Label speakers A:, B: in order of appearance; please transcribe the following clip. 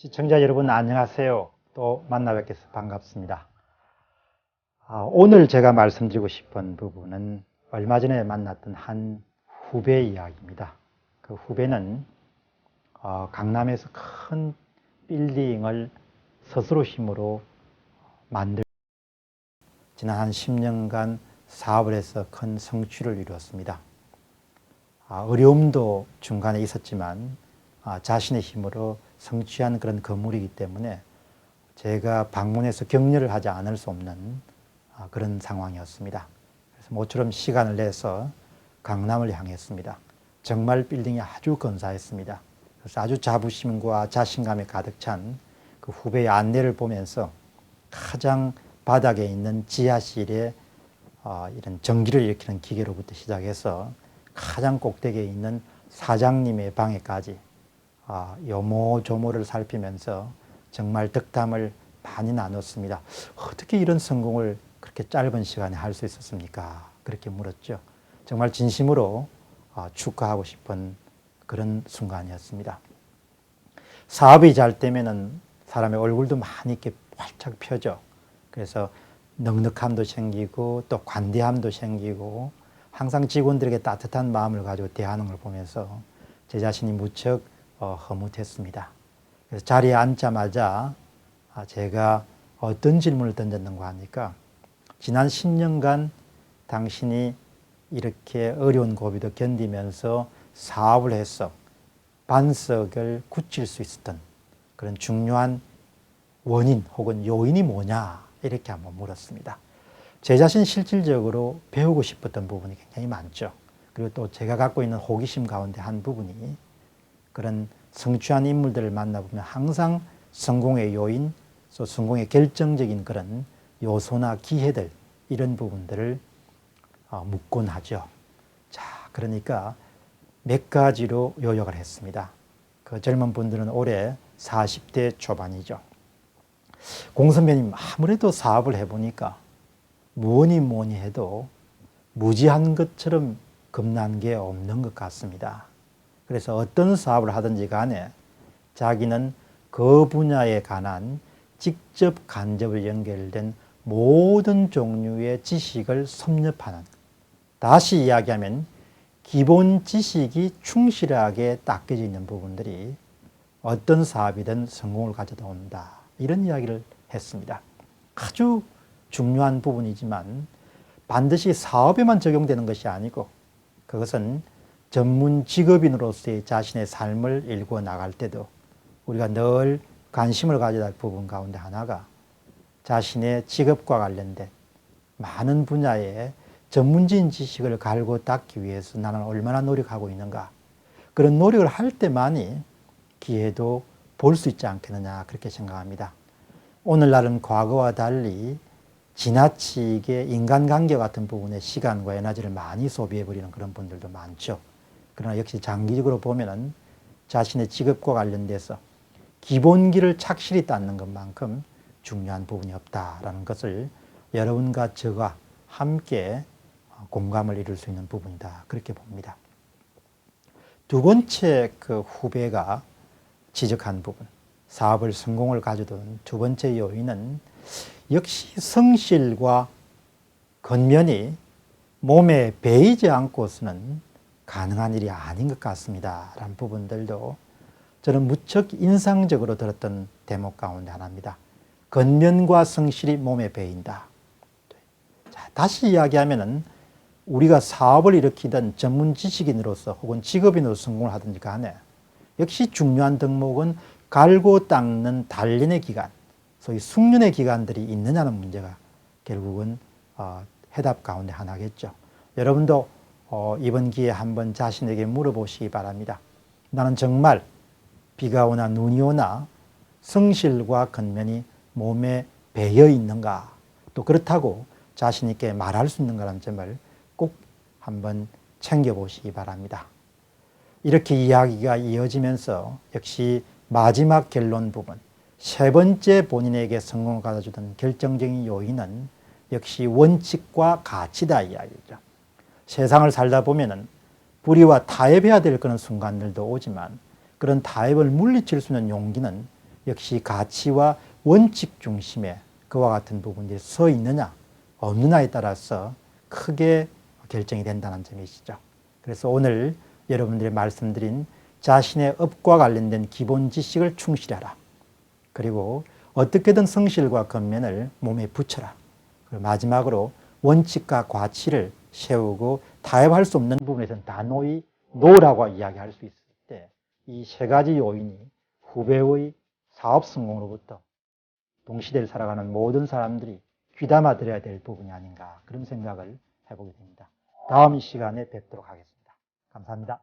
A: 시청자 여러분 안녕하세요. 또 만나 뵙게서 반갑습니다. 오늘 제가 말씀드리고 싶은 부분은 얼마 전에 만났던 한 후배 이야기입니다. 그 후배는 강남에서 큰 빌딩을 스스로 힘으로 만들고 지난 한 10년간 사업을 해서 큰 성취를 이루었습니다. 어려움도 중간에 있었지만 자신의 힘으로 성취한 그런 건물이기 때문에 제가 방문해서 격려를 하지 않을 수 없는 그런 상황이었습니다. 그래서 모처럼 시간을 내서 강남을 향했습니다. 정말 빌딩이 아주 근사했습니다. 그래서 아주 자부심과 자신감에 가득 찬 그 후배의 안내를 보면서 가장 바닥에 있는 지하실에 이런 전기를 일으키는 기계로부터 시작해서 가장 꼭대기에 있는 사장님의 방에까지 요모조모를 살피면서 정말 덕담을 많이 나눴습니다. 어떻게 이런 성공을 그렇게 짧은 시간에 할 수 있었습니까? 그렇게 물었죠. 정말 진심으로 축하하고 싶은 그런 순간이었습니다. 사업이 잘 되면은 사람의 얼굴도 많이 이렇게 활짝 펴죠. 그래서 넉넉함도 생기고 또 관대함도 생기고 항상 직원들에게 따뜻한 마음을 가지고 대하는 걸 보면서 제 자신이 무척 흐뭇했습니다. 그래서 자리에 앉자마자 제가 어떤 질문을 던졌는가 하니까 지난 10년간 당신이 이렇게 어려운 고비도 견디면서 사업을 해서 반석을 굳힐 수 있었던 그런 중요한 원인 혹은 요인이 뭐냐 이렇게 한번 물었습니다. 제 자신 실질적으로 배우고 싶었던 부분이 굉장히 많죠. 그리고 또 제가 갖고 있는 호기심 가운데 한 부분이 그런 성취한 인물들을 만나보면 항상 성공의 요인, 또 성공의 결정적인 그런 요소나 기회들 이런 부분들을 묻곤 하죠. 자, 그러니까 몇 가지로 요약을 했습니다. 그 젊은 분들은 올해 40대 초반이죠. 공 선배님 아무래도 사업을 해보니까 뭐니 해도 무지한 것처럼 겁난 게 없는 것 같습니다. 그래서 어떤 사업을 하든지 간에 자기는 그 분야에 관한 직접 간접을 연결된 모든 종류의 지식을 섭렵하는, 다시 이야기하면 기본 지식이 충실하게 닦여져 있는 부분들이 어떤 사업이든 성공을 가져다 온다. 이런 이야기를 했습니다. 아주 중요한 부분이지만 반드시 사업에만 적용되는 것이 아니고 그것은 전문 직업인으로서의 자신의 삶을 일구어 나갈 때도 우리가 늘 관심을 가져야 할 부분 가운데 하나가 자신의 직업과 관련된 많은 분야의 전문적인 지식을 갈고 닦기 위해서 나는 얼마나 노력하고 있는가. 그런 노력을 할 때만이 기회도 볼 수 있지 않겠느냐 그렇게 생각합니다. 오늘날은 과거와 달리 지나치게 인간관계 같은 부분에 시간과 에너지를 많이 소비해버리는 그런 분들도 많죠. 그러나 역시 장기적으로 보면은 자신의 직업과 관련돼서 기본기를 착실히 닦는 것만큼 중요한 부분이 없다라는 것을 여러분과 저가 함께 공감을 이룰 수 있는 부분이다. 그렇게 봅니다. 두 번째 그 후배가 지적한 부분, 사업을 성공을 가져온 두 번째 요인은 역시 성실과 근면이 몸에 배이지 않고서는 가능한 일이 아닌 것 같습니다. 라는 부분들도 저는 무척 인상적으로 들었던 대목 가운데 하나입니다. 근면과 성실이 몸에 배인다. 자, 다시 이야기하면은 우리가 사업을 일으키던 전문 지식인으로서 혹은 직업인으로서 성공을 하든지 간에 역시 중요한 덕목은 갈고 닦는 단련의 기간, 소위 숙련의 기간들이 있느냐는 문제가 결국은 해답 가운데 하나겠죠. 여러분도 이번 기회에 한번 자신에게 물어보시기 바랍니다. 나는 정말 비가 오나 눈이 오나 성실과 근면이 몸에 배어 있는가, 또 그렇다고 자신 있게 말할 수 있는가라는 점을 꼭 한번 챙겨보시기 바랍니다. 이렇게 이야기가 이어지면서 역시 마지막 결론 부분, 세 번째 본인에게 성공을 가져주던 결정적인 요인은 역시 원칙과 가치다 이야기죠. 세상을 살다 보면은 불의와 타협해야 될 그런 순간들도 오지만 그런 타협을 물리칠 수 있는 용기는 역시 가치와 원칙 중심에 그와 같은 부분들이 서 있느냐 없느냐에 따라서 크게 결정이 된다는 점이시죠. 그래서 오늘 여러분들이 말씀드린 자신의 업과 관련된 기본 지식을 충실하라. 그리고 어떻게든 성실과 근면을 몸에 붙여라. 그리고 마지막으로 원칙과 가치를 세우고 타협할 수 없는 부분에서는 단호히 노라고 이야기할 수 있을 때 이 세 가지 요인이 후배의 사업 성공으로부터 동시대를 살아가는 모든 사람들이 귀담아 들어야 될 부분이 아닌가 그런 생각을 해보게 됩니다. 다음 시간에 뵙도록 하겠습니다. 감사합니다.